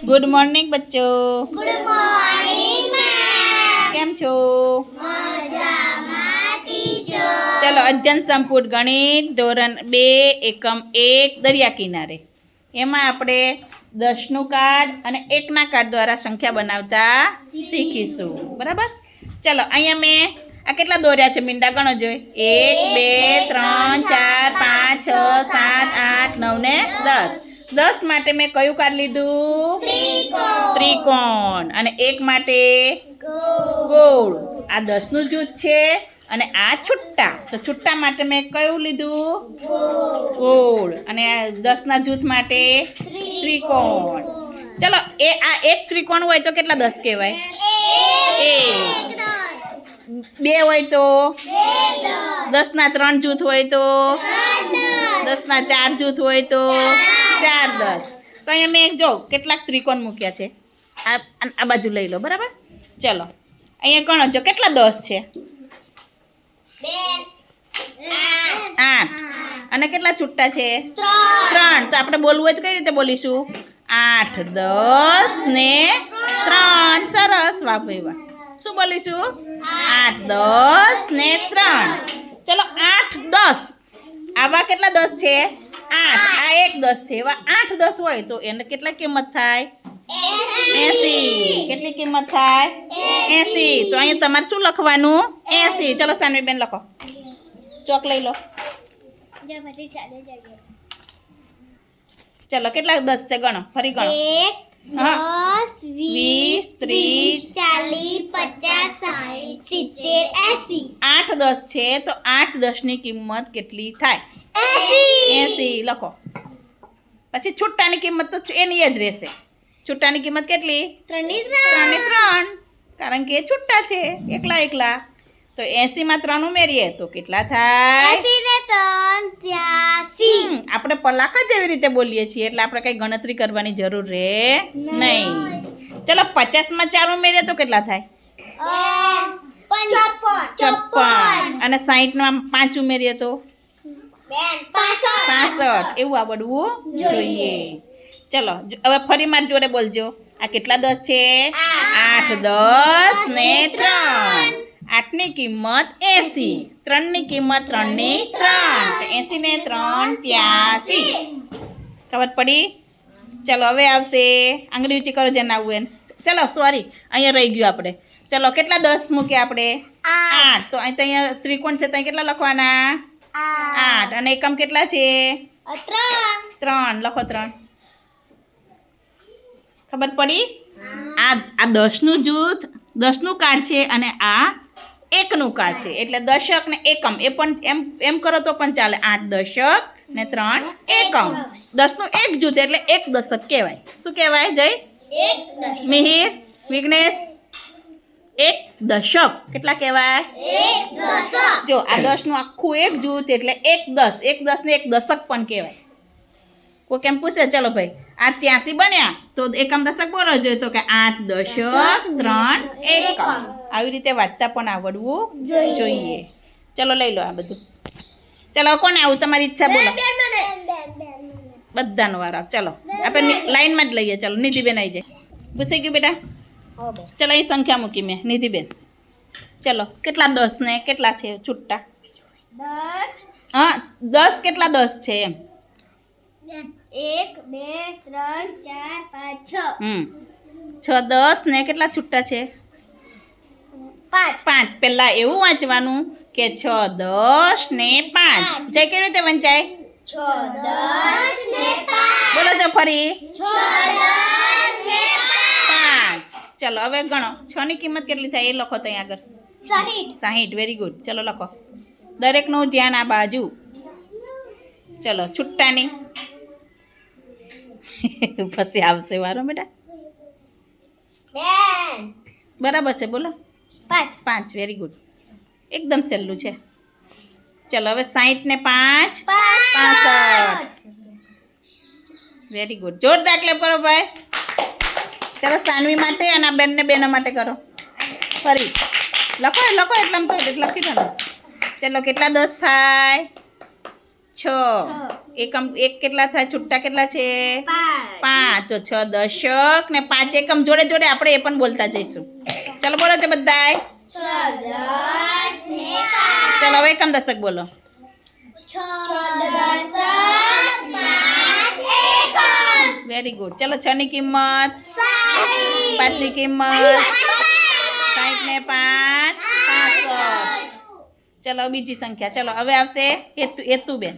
Good morning બચ્ચો. Good morning ma'am. કેમ છો? મજામાં ટીચર. ચલો, અધ્યયન સંપૂર્ણ ગણિત ધોરણ 2 એકમ 1 દરિયા કિનારે. એમાં આપણે 10નું કાર્ડ અને 1ના કાર્ડ દ્વારા સંખ્યા બનાવતા શીખીશું. બરાબર? ચલો, અહીંયા મેં આ કેટલા દોર્યા છે મીંડા ગણો જોઈએ. 1 2 3 4 5 6 7 8 9 ને 10. 10 માટે મેં કયું કાર્ડ લીધું? ત્રિકોણ. અને 1 માટે ગોળ. આ 10નું જૂથ છે અને આ છુટ્ટા. તો છુટ્ટા માટે મેં કયું લીધું? ગોળ. અને આ 10ના જૂથ માટે ત્રિકોણ. ચલો, આ એક ત્રિકોણ હોય તો કેટલા 10 કહેવાય? 1. 2 હોય તો 10ના 3 જૂથ હોય તો 10ના 4 જૂથ હોય તો 4 10. તો અહીંયા મેં જો કેટલાક ત્રિકોણ મૂક્યા છે. આ બાજુ લઈ લો. બરાબર? ચલો, અહીંયા ગણો જો કેટલા 10 છે? 8. અને કેટલા છૂટા છે? 3. તો આપણે બોલવું હોય તો કઈ રીતે બોલીશું? 8 10 ને 3. સરસ. વાહ ભાઈ વાહ. શું બોલીશું? 8 10 ને 3. ચલો, 8 10. આવા કેટલા 10 છે? 8. આ એક 10 છે. એવા 8 10 હોય તો એને કેટલા કિંમત થાય? 80. કેટલી કિંમત થાય? 80. તો અહીંયા તમારે શું લખવાનું? 80. ચલો સાનવીબેન લખો. ચોક લઈ લો. ચલો, કેટલા 10 છે ગણો? ફરી ગણો. 1 10 20 30 40 50 60 70 80. 8 10 છે તો 8 10ની કિંમત કેટલી થાય? 80 લખો. પછી છુટ્ટાની કિંમત તો એની જ રહેશે. છુટ્ટાની કિંમત કેટલી? 3 કારણ કે એ છુટ્ટા છે, એકલા એકલા. તો 80માં 3 ઉમેરીએ તો કેટલા થાય? 80 ને 3 આપણે પલાખા જેવી રીતે બોલીએ છીએ એટલે આપણે કઈ ગણતરી કરવાની જરૂર રહે નહીં. ચલો, 50માં 4 ઉમેરીએ તો કેટલા થાય? 54. અને 60માં 5 ઉમેરીએ તો 65. એવું આવડવું જોઈએ. ચલો, હવે ફરી મારી જોડે બોલજો. આ કેટલા 10 છે? 8 10 ને 3. 8ની કિંમત 80. 3ની કિંમત 3 ની 3. 80 ને 3 83. ખબર પડી? ચલો, હવે આવશે આંગળી ઊંચી કરો જેને આવવું એને. ચલો, સોરી, અહીંયા રહી ગયું આપણે. ચલો, કેટલા 10 મૂક્યા આપણે? 8. તો અહીંયા ત્રિકોણ છે તો કેટલા લખવાના? 8. અને એકમ કેટલા છે? 3. લખો 3. ખબર પડી? આ 10નું જૂથ 10નું કાર્ડ છે અને આ 1નું કાર્ડ છે. એટલે દશક ને એકમ એ પણ એમ કરો તો પણ ચાલે. 8 દશક ને 3 એકમ. 10નું એક જૂથ એટલે 1 દશક કહેવાય. શું કહેવાય જય? મિહિર, વિઘ્નેશ? 1 દશક. કેટલા કહેવાય? જો આ 10નું આખું એક જૂથ એટલે 1 10. 1 10 ને 1 દશક પણ કહેવાય. કોઈ કેમ પૂછે? ચલો ભાઈ, આ 83 બન્યા તો એકમ દશક બોલો જોઈએ તો કે 8 દશક 3 એકમ. આવી રીતે વાંચતા પણ આવડવું જોઈએ. ચલો, લઈ લો આ બધું. ચલો, કોને આવું? તમારી ઈચ્છા બોલો. બધાનો વારો. ચલો, આપણે લાઈનમાં જ લઈએ. ચલો, નિધિબેન આવી જાય. પૂછાઈ ગયું બેટા? ચલો, અહીં સંખ્યા મૂકી મેં. નિધિબેન, ચલો, કેટલા 10 ને કેટલા છે છૂટા? હા, 10 કેટલા 10 છે એમ? 1 2 3 4 5 6. 6 10 ને કેટલા છૂટા છે? 5. પહેલા એવું વાંચવાનું કે 6 10 ને 5. જય કેવી રીતે વંચાય? 6 10 ને 5. બોલો જો ફરી. 6 10 ને 5. ચલો, હવે ગણો. 6 ની કિંમત કેટલી થાય એ લખો ત્યાં આગળ. 60. Very good. ચલો, લખો. દરેકનું ધ્યાન આ બાજુ. ચલો, છુટ્ટાની પછી આવશે વારો બેટા. બરાબર છે, બોલો. 5. Very good. એકદમ સહેલું છે. ચલો, હવે 60 ને 5 65. Very good. જોરદાર ક્લેપ કરો ભાઈ. ચલો, સાનવી માટે અને આ બેનને બેનો માટે કરો. ફરી લખો એટલે આમ તો લખી દો. ચલો, કેટલા 10 થાય? 6 એકમ એક કેટલા થાય છૂટા કેટલા છે 5 તો 6 દશક ને 5 એકમ જોડે જોડે આપણે એ પણ બોલતા જઈશું ચલો બોલો છો બધાય 6 10 ને 5 ચલો હવે એકમ દશક બોલો 6 દશક 5 એકમ વેરી ગુડ ચલો 6 ની કિંમત 5 ની કિંમત 60 ને 5 65 ચલો બીજી સંખ્યા ચલો હવે આવશે હેતુબેન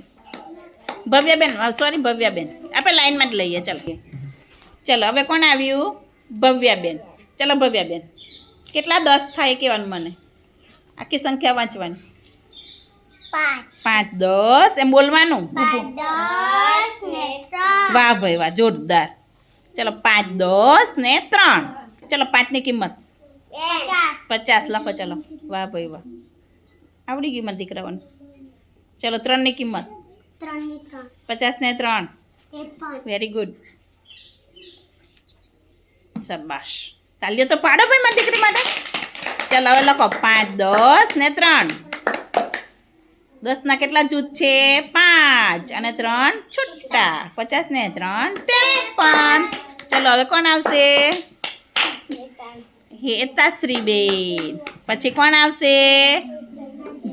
ભવ્યાબેન સોરી ભવ્યાબેન આપણે લાઈનમાં જ લઈએ ચાલ કે ચલો હવે કોણ આવ્યું ભવ્યાબેન ચલો ભવ્યાબેન કેટલા 10 થાય કહેવાનું મને આખી સંખ્યા વાંચવાની 5 10 એમ બોલવાનું 10 ને 3 વાહ ભાઈ વાહ જોરદાર ચલો 5 10 ને 3 ચલો 5 ની કિંમત 50 લખો ચલો વાહ ભાઈ વાહ આવડી ગઈ મને દીકરાઓને ચલો 3 ની કિંમત 3 ની 3 50 ને 3 53 વેરી ગુડ શાબાશ તાલીઓ તો પાડો ભાઈ મારી દીકરી માટે ચાલો હવે લખો 5 10 ને 3 10 ના કેટલા જૂથ છે 5 અને 3 છૂટા 50 ને 3 53 ચલો હવે કોણ આવશે હેતાશ્રીબેન પછી કોણ આવશે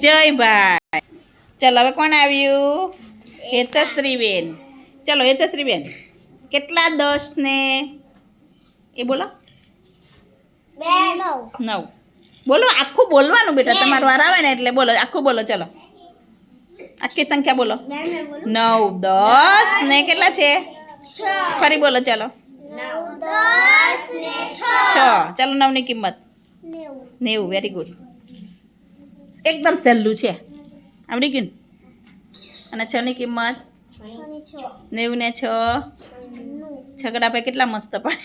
જયભાઈ ચલો હવે કોણ આવ્યું હેતશ્રીબેન ચલો હેતશ્રીબેન કેટલા 10 ને એ બોલો 9 બોલો આખું બોલવાનું બેટા તમારું વાર આવે ને એટલે બોલો આખું બોલો ચલો આખી સંખ્યા બોલો 9 10 ને કેટલા છે ફરી બોલો ચલો 9 10 ને 6 ચલો 9 ની કિંમત 90 વેરી ગુડ એકદમ સહેલું છે આવડી ગયું અને 6 ની કિંમત 90 ને 6 છગડા ભાઈ કેટલા મસ્ત પડે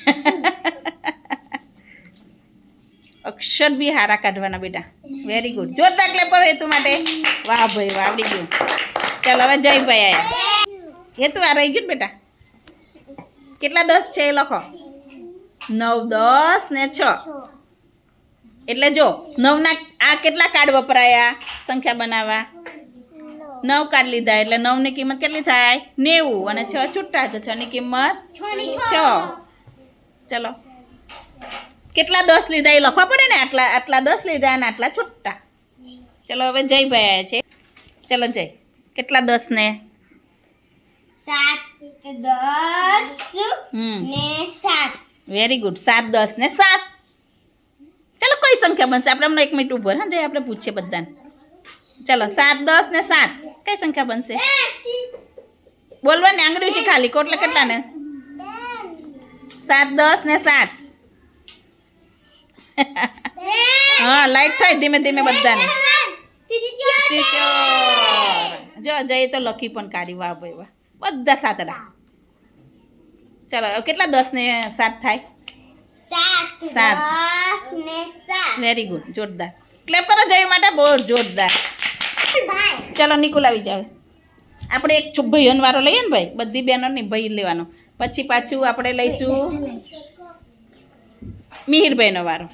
અક્ષર બી હારા કાઢવાના બેટા વેરી ગુડ જોરદાર ક્લેપ કરો હેતુ માટે વાહ ભાઈ વાહ આવડી ગયું ચાલો હવે જયભાઈ આયા હેતુ આ રહી ગયું ને બેટા કેટલા 10 છે એ લખો 9 10 ને 6 એટલે જો 9 ના આ કેટલા કાર્ડ વપરાયા સંખ્યા બનાવવા 9 કાર્ડ લીધા એટલે 9 ની કિંમત કેટલી થાય 90 અને 6 છૂટા તો 6 ની કિંમત 6 ચલો કેટલા 10 લીધા એ લખવા પડે ને આટલા 10 લીધા અને આટલા છૂટા ચલો હવે જયભાઈ આવ્યા છે ચલો જય કેટલા 10 ને 7 10 ને 7 વેરી ગુડ 7 10 ને 7 ચલો કઈ સંખ્યા બનશે આપણે હમણાં 1 મિનિટ ઉભો હા જય આપણે પૂછીએ બધાને ચલો 7 10 ને 7 કઈ સંખ્યા બનશે બોલવાની આંગળી છે ખાલી કોટલે કેટલા ને 7 10 ને 7 હા લાઈટ થાય ધીમે ધીમે બધાને જો જય તો લખી પણ કાઢી વાહ ભાઈ વાહ બધા સાતડા ચલો કેટલા 10 ને 7 થાય 7 10 ને 7 વેરી ગુડ જોરદાર ક્લેપ કરો જય માટે બહુ જોરદાર ચલો નિકુલ આવી જાવ આપણે એક ભાઈઓનો વારો લઈએ ને ભાઈ બધી બહેનો ને ભાઈ લેવાનો પછી પાછું આપણે લઈશું મિહિરભાઈનો વારો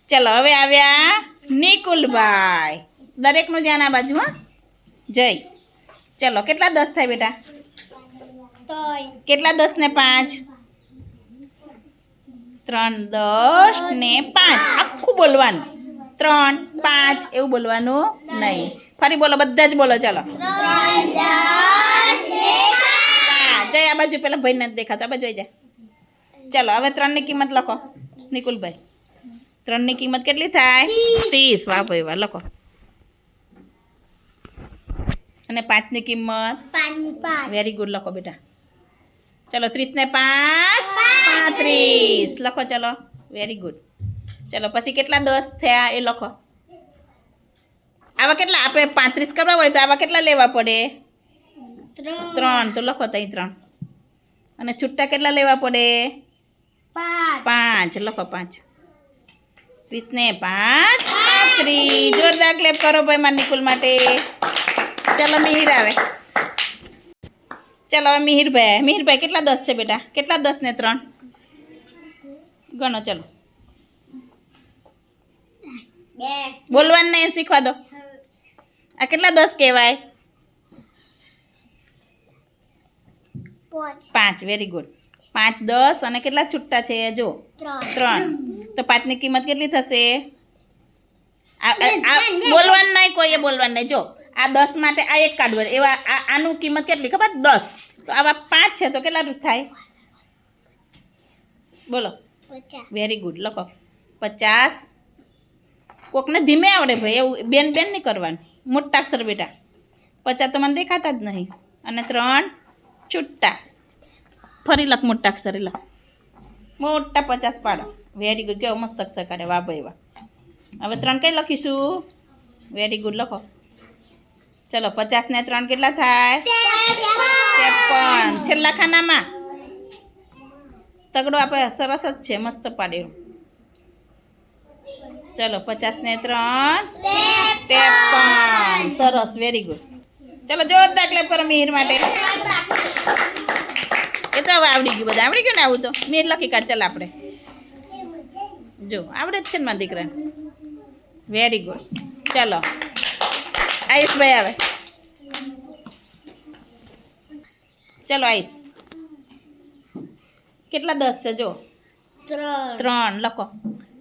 ચલો હવે આવ્યા નિકુલભાઈ દરેકનું ધ્યાન આ બાજુ હા જય ચલો કેટલા 10 થાય બેટા કેટલા 10 ને 5 3 10 ને 5 આખું બોલવાનું 3 5 એવું બોલવાનું નહીં ફરી બોલો બધા જ બોલો ચલો 3 10 ને 5 જય આ બાજુ પેલા ભાઈ નથી દેખાતો આ બાજુ આવી જાય ચલો હવે 3 ની કિંમત લખો નિકુલભાઈ 3 ની કિંમત કેટલી થાય 30 વાહ ભાઈ વાહ લખો અને 5 ની કિંમત 5 ની 5 વેરી ગુડ લખો બેટા ચલો 30 ને 5 35 લખો ચલો વેરી ગુડ ચલો પછી કેટલા 10 થયા એ લખો આવા કેટલા આપણે 35 કરવા હોય તો આવા કેટલા લેવા પડે 3 તો લખો તઈ 3 અને છૂટા કેટલા લેવા પડે 5 લખો 5 30 ને 5 35 જોરદાર ક્લેપ કરો ભાઈ મારા નિકુલ માટે ચલો મિહિર આવે ચલો હવે મિહિરભાઈ કેટલા 10 છે બેટા કેટલા 10 ને 3 ગણો ચલો બોલવાનું નહીં શીખવા દો આ કેટલા 10 કહેવાય 5 વેરી ગુડ 5 10 અને કેટલા છૂટા છે જો 3 તો 5 ની કિંમત કેટલી થશે બોલવાનું નહીં કોઈએ બોલવાનું નહીં જો આ 10 માટે આ એક કાઢવું એવા આનું કિંમત કેટલી ખબર 10 તો આવા 5 છે તો કેટલા રૂપ થાય બોલો વેરી ગુડ લખો 50 કોકને ધીમે આવડે ભાઈ એવું બેન નહીં કરવાનું મોટા અક્ષર બેટા 50 તો મને દેખાતા જ નહીં અને 3 છૂટા ફરી લખ મોટા અક્ષરે લખ મોટા 50 પાડો વેરી ગુડ કેવો મસ્ત અક્ષર કાઢે વાહ ભાઈ વાહ હવે 3 કઈ લખીશું વેરી ગુડ લખો ચલો 50 ને 3 કેટલા થાય 53 છેલ્લા ખાનામાં તગડો આપણે સરસ જ છે મસ્ત પાડ્યો ચલો 50 ને 3 53 સરસ વેરી ગુડ ચલો જોરદાર ક્લેપ કરો મિહિર માટે એ તો હવે આવડી ગયું બધા આવડી ગયું ને આવું તો મિહિર લખી કાઢ ચાલ આપણે જો આવડે જ છે ને મારા દીકરા વેરી ગુડ ચલો આયુષભાઈ આવે ચલો આયુષ કેટલા 10 છે જો 3 લખો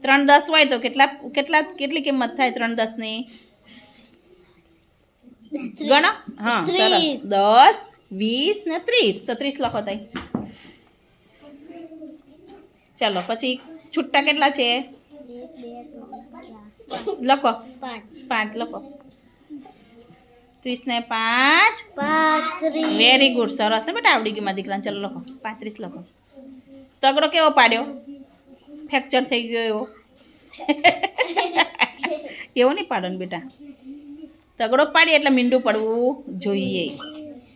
3 10 હોય તો કેટલી કિંમત થાય 3 10 ની ગણો હા સરસ 10 20 ને 30 તો 30 લખો તઈ ચલો પછી છૂટા કેટલા છે લખો 5 લખો 30 ને 5 વેરી ગુડ સરસ છે બેટા આવડી ગયું મારા દીકરાને ચલો લખો 35 લખો તગડો કેવો પાડ્યો ફ્રેક્ચર થઈ ગયો એવો એવો નહીં પાડો ને બેટા તગડો પાડીએ એટલે મીંડું પડવું જોઈએ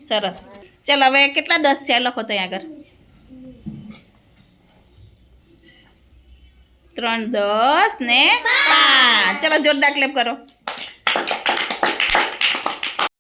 સરસ ચાલ હવે કેટલા 10 છે લખો તો આગળ 3 10 ને 5 ચલો જોરદાર ક્લેપ કરો